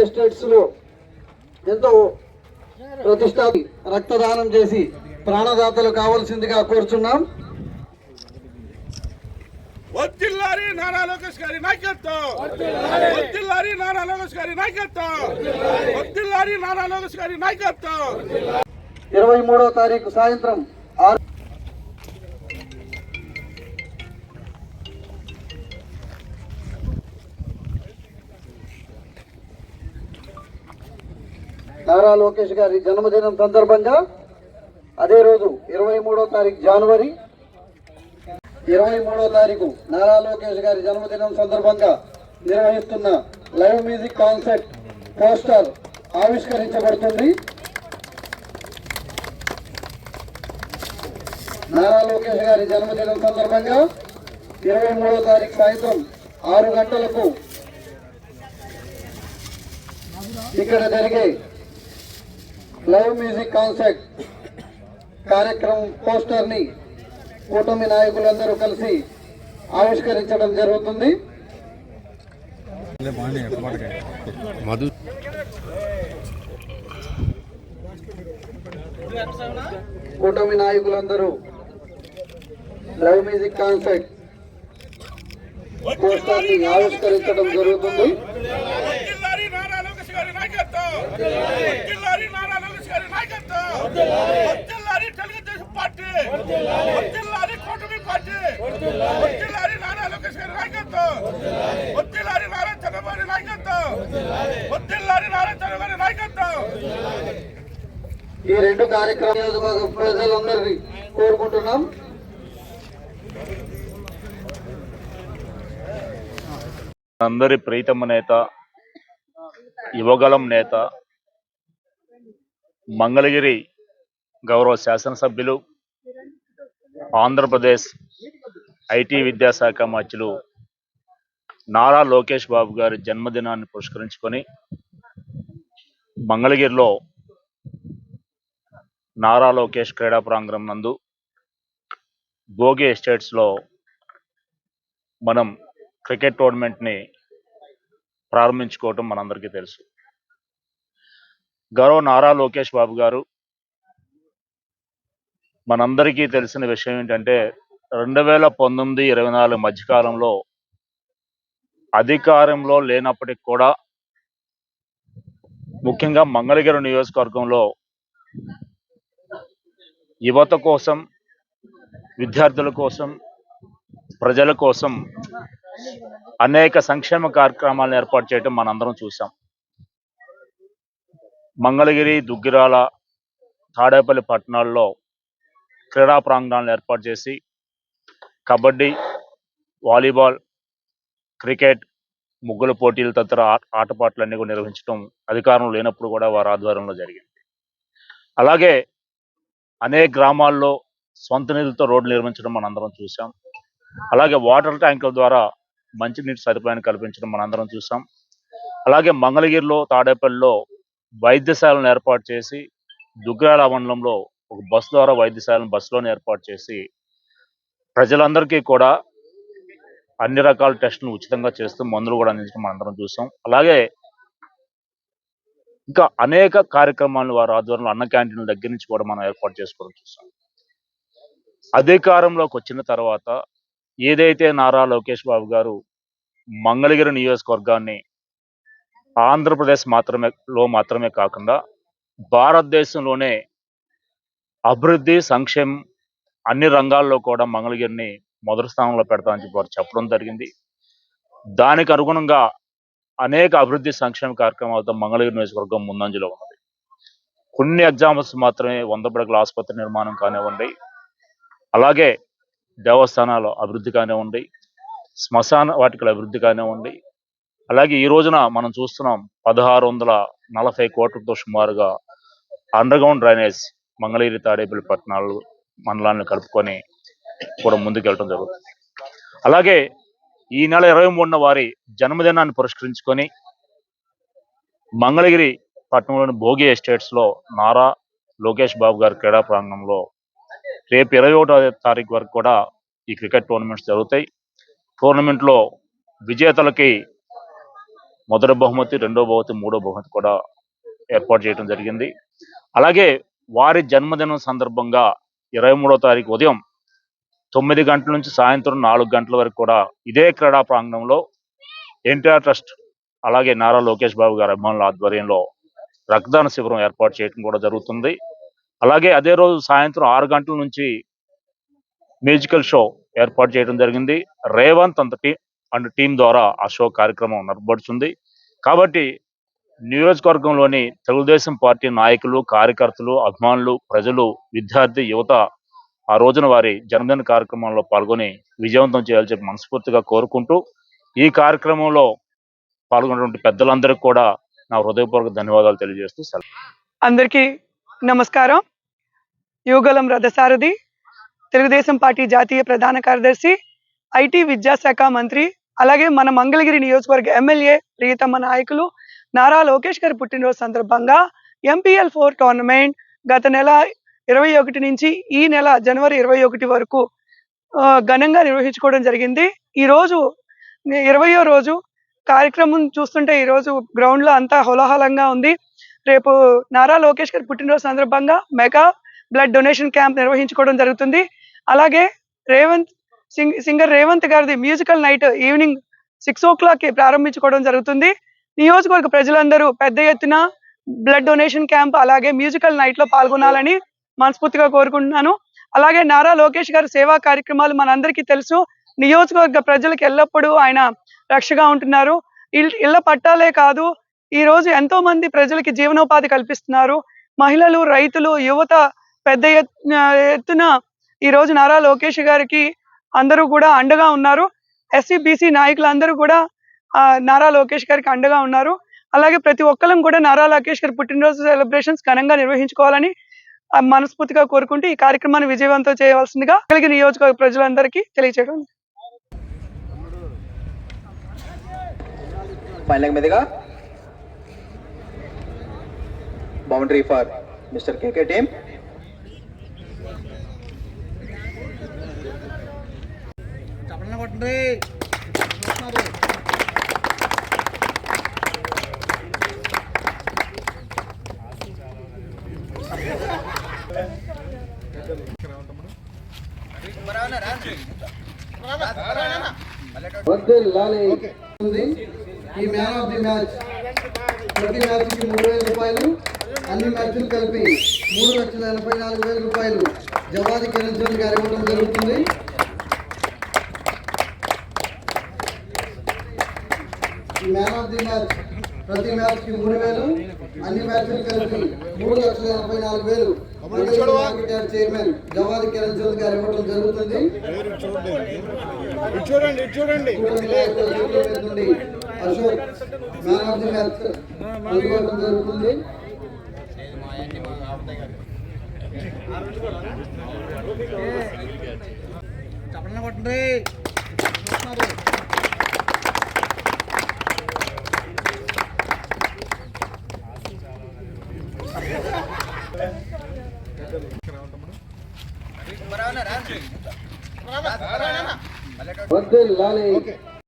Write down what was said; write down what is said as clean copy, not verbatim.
Estates లో ఎంతో ప్రతిష్టాపి రక్తదానం చేసి ప్రాణదాతలు కావాల్సిందిగా కోరుచున్నాం. వర్ధిల్లాలి నారా లోకేష్ గారి నాయకత్వం, వర్ధిల్లాలి నారా లోకేష్ గారి నాయకత్వం, వర్ధిల్లాలి నారా లోకేష్ గారి నాయకత్వం. 23వ తారీఖు సాయంత్రం 6 నారా లోకేష్ గారి జన్మదినం సందర్భంగా అదే రోజు 23వ తారీఖు జనవరి 23వ తారీఖు నారా లోకేష్ గారి జన్మదినం సందర్భంగా నిర్వహిస్తున్న లైవ్ మ్యూజిక్ కాన్సర్ట్ పోస్టర్ ఆవిష్కరించబడుతుంది. నారా లోకేష్ గారి జన్మదినం సందర్భంగా 23వ తారీఖు సాయంత్రం 6 గంటలకు ఇక్కడ జరిగే లైవ్ మ్యూజిక్ కాన్సర్ట్ కార్యక్రమం పోస్టర్ ని కూటమి నాయకులందరూ కలిసి ఆవిష్కరించడం జరుగుతుంది. కూటమి నాయకులందరూ లైవ్ మ్యూజిక్ కాన్సర్ట్ పోస్టర్ ని ఆవిష్కరించడం జరుగుతుంది. ఈ రెండు కార్యక్రమాలు ప్రజలందరినీ కోరుకుంటున్నాం. అందరి ప్రీతమ నేత, యువగలం నేత, మంగళగిరి గౌరవ శాసనసభ్యులు, ఆంధ్రప్రదేశ్ ఐటీ విద్యాశాఖ మంత్రులు నారా లోకేష్ బాబు గారి జన్మదినాన్ని పురస్కరించుకొని మంగళగిరిలో నారా లోకేష్ క్రీడా ప్రాంగణం నందు భోగి ఎస్టేట్స్లో మనం క్రికెట్ టోర్నమెంట్ని ప్రారంభించుకోవటం మనందరికీ తెలుసు. గౌరవ నారా లోకేష్ బాబు గారు మనందరికీ తెలిసిన విషయం ఏంటంటే 2019-24 మధ్యకాలంలో అధికారంలో లేనప్పటికి కూడా ముఖ్యంగా మంగళగిరి నియోజకవర్గంలో యువత కోసం, విద్యార్థుల కోసం, ప్రజల కోసం అనేక సంక్షేమ కార్యక్రమాలను ఏర్పాటు చేయడం మనందరం చూసాం. మంగళగిరి, దుగ్గిరాల, తాడేపల్లి పట్టణాల్లో క్రీడా ప్రాంగణాలను ఏర్పాటు చేసి కబడ్డీ, వాలీబాల్, క్రికెట్, ముగ్గుల పోటీలు తదితర ఆటపాటలన్నీ కూడా నిర్వహించడం అధికారం లేనప్పుడు కూడా వారి ఆధ్వర్యంలో జరిగింది. అలాగే అనేక గ్రామాల్లో సొంత నిధులతో రోడ్లు నిర్మించడం మనందరం చూసాం. అలాగే వాటర్ ట్యాంకుల ద్వారా మంచినీటి సదుపాయాన్ని కల్పించడం మనందరం చూసాం. అలాగే మంగళగిరిలో, తాడేపల్లిలో వైద్యశాలను ఏర్పాటు చేసి, దుగ్గిరాల మండలంలో ఒక బస్సు ద్వారా వైద్యశాలను బస్సులోనే ఏర్పాటు చేసి ప్రజలందరికీ కూడా అన్ని రకాల టెస్టులు ఉచితంగా చేస్తూ మందులు కూడా అందించడం మనందరం చూసాం. అలాగే ఇంకా అనేక కార్యక్రమాలను వారి ఆధ్వర్యంలో అన్న క్యాంటీన్ల దగ్గర నుంచి కూడా మనం ఏర్పాటు చేసుకోవడం చూసాం. అధికారంలోకి వచ్చిన తర్వాత ఏదైతే నారా లోకేష్ బాబు గారు మంగళగిరి నియోజకవర్గాన్ని ఆంధ్రప్రదేశ్ మాత్రమే కాకుండా భారతదేశంలోనే అభివృద్ధి, సంక్షేమం అన్ని రంగాల్లో కూడా మంగళగిరిని మొదటి స్థానంలో పెడతామని చెప్పి వారు చెప్పడం జరిగింది. దానికి అనుగుణంగా అనేక అభివృద్ధి సంక్షేమ కార్యక్రమాలతో మంగళగిరి నియోజకవర్గం ముందంజలో ఉన్నది. కొన్ని ఎగ్జాంపుల్స్ మాత్రమే 100 పడకల ఆసుపత్రి నిర్మాణం కానివ్వండి, అలాగే దేవస్థానాల అభివృద్ధి కానివ్వండి, శ్మశాన వాటికల అభివృద్ధి కానివ్వండి, అలాగే ఈ రోజున మనం చూస్తున్నాం 1640 కోట్లతో సుమారుగా under ground drainage Mangalagiri, Tadepalli పట్టణాలు మండలాన్ని కలుపుకొని కూడా ముందుకెళ్ళడం జరుగుతుంది. అలాగే ఈ నెల 23న వారి జన్మదినాన్ని పురస్కరించుకొని మంగళగిరి పట్టణంలోని భోగి ఎస్టేట్స్లో నారా లోకేష్ బాబు గారి క్రీడా ప్రాంగణంలో రేపు 21వ తారీఖు వరకు కూడా ఈ క్రికెట్ టోర్నమెంట్స్ జరుగుతాయి. టోర్నమెంట్లో విజేతలకి మొదటి బహుమతి, రెండో బహుమతి, మూడో బహుమతి కూడా ఏర్పాటు చేయడం జరిగింది. అలాగే వారి జన్మదినం సందర్భంగా 23వ తారీఖు ఉదయం 9 గంటల నుంచి సాయంత్రం 4 గంటల వరకు కూడా ఇదే క్రీడా ప్రాంగణంలో ఎన్టీఆర్ ట్రస్ట్ అలాగే నారా లోకేష్ బాబు గారి అభిమానుల ఆధ్వర్యంలో రక్తదాన శిబిరం ఏర్పాటు చేయడం కూడా జరుగుతుంది. అలాగే అదే రోజు సాయంత్రం 6 గంటల నుంచి మ్యూజికల్ షో ఏర్పాటు చేయడం జరిగింది. రేవంత్ అండ్ టీం ద్వారా ఆ షో కార్యక్రమం నడపబడుతుంది. కాబట్టి నియోజకవర్గంలోని తెలుగుదేశం పార్టీ నాయకులు, కార్యకర్తలు, అభిమానులు, ప్రజలు, విద్యార్థి యువత ఆ రోజున వారి జన్మదిన కార్యక్రమంలో పాల్గొని విజయవంతం చేయాలని చెప్పి మనస్ఫూర్తిగా కోరుకుంటూ, ఈ కార్యక్రమంలో పాల్గొన్నటువంటి పెద్దలందరికీ కూడా నా హృదయపూర్వక ధన్యవాదాలు తెలియజేస్తూ సెలవు. అందరికీ నమస్కారం. యువగలం రథసారథి, తెలుగుదేశం పార్టీ జాతీయ ప్రధాన కార్యదర్శి, ఐటీ విద్యాశాఖ మంత్రి, అలాగే మన మంగళగిరి నియోజకవర్గ ఎమ్మెల్యే ప్రియతమ నాయకులు నారా లోకేష్ గారి పుట్టినరోజు సందర్భంగా MPL4 టోర్నమెంట్ గత నెల 21 నుంచి ఈ నెల జనవరి 21 వరకు ఘనంగా నిర్వహించుకోవడం జరిగింది. ఈరోజు 20వ రోజు కార్యక్రమం చూస్తుంటే ఈరోజు గ్రౌండ్లో అంతా హోలాహలంగా ఉంది. రేపు నారా లోకేష్ గారి పుట్టినరోజు సందర్భంగా మెగా బ్లడ్ డొనేషన్ క్యాంప్ నిర్వహించుకోవడం జరుగుతుంది. అలాగే సింగర్ రేవంత్ గారిది మ్యూజికల్ నైట్ ఈవినింగ్ 6 o'clock ప్రారంభించుకోవడం జరుగుతుంది. నియోజకవర్గ ప్రజలందరూ పెద్ద ఎత్తున బ్లడ్ డొనేషన్ క్యాంప్ అలాగే మ్యూజికల్ నైట్ లో పాల్గొనాలని మనస్ఫూర్తిగా కోరుకుంటున్నాను. అలాగే నారా లోకేష్ గారి సేవా కార్యక్రమాలు మనందరికీ తెలుసు. నియోజకవర్గ ప్రజలకు ఎల్లప్పుడూ ఆయన రక్షగా ఉంటున్నారు. ఇళ్ల పట్టాలే కాదు, ఈ రోజు ఎంతో మంది ప్రజలకి జీవనోపాధి కల్పిస్తున్నారు. మహిళలు, రైతులు, యువత పెద్ద ఎత్తున ఈ రోజు నారా లోకేష్ గారికి అందరూ కూడా అండగా ఉన్నారు. SC/BC నాయకులందరూ కూడా నారా లోకేష్ గారికి అండగా ఉన్నారు. అలాగే ప్రతి ఒక్కరం కూడా నారా లోకేష్ గారి పుట్టినరోజు సెలబ్రేషన్స్ ఘనంగా నిర్వహించుకోవాలని మనస్ఫూర్తిగా కోరుకుంటూ ఈ కార్యక్రమాన్ని విజయవంతం చేయవలసిందిగా కలిగి నియోజకవర్గ ప్రజలందరికీ తెలియజేయడం. మీదుగా boundary for mister KK team. ఈ మ్యాన్ ఆఫ్ ది మ్యాచ్ ప్రతి మ్యాచ్ కి 3,000 రూపాయలు, అన్ని మ్యాచ్లు కలిపి 3,84,000 రూపాయలు జవాది కిరణ్ చంద్ర గారు ఇవ్వడం జరుగుతుంది. ఈ మ్యాన్ ఆఫ్ ది మ్యాచ్ ప్రతి మ్యాచ్ కి 3,000, అన్ని మ్యాచ్లు కలిపి 3,84,000 చైర్మన్ జవాది కిరణ్ చంద్ర గారు ఇవ్వడం జరుగుతుంది. Ashok man of the match ఇవ్వడం జరుగుతుంది. వద్దు లాలి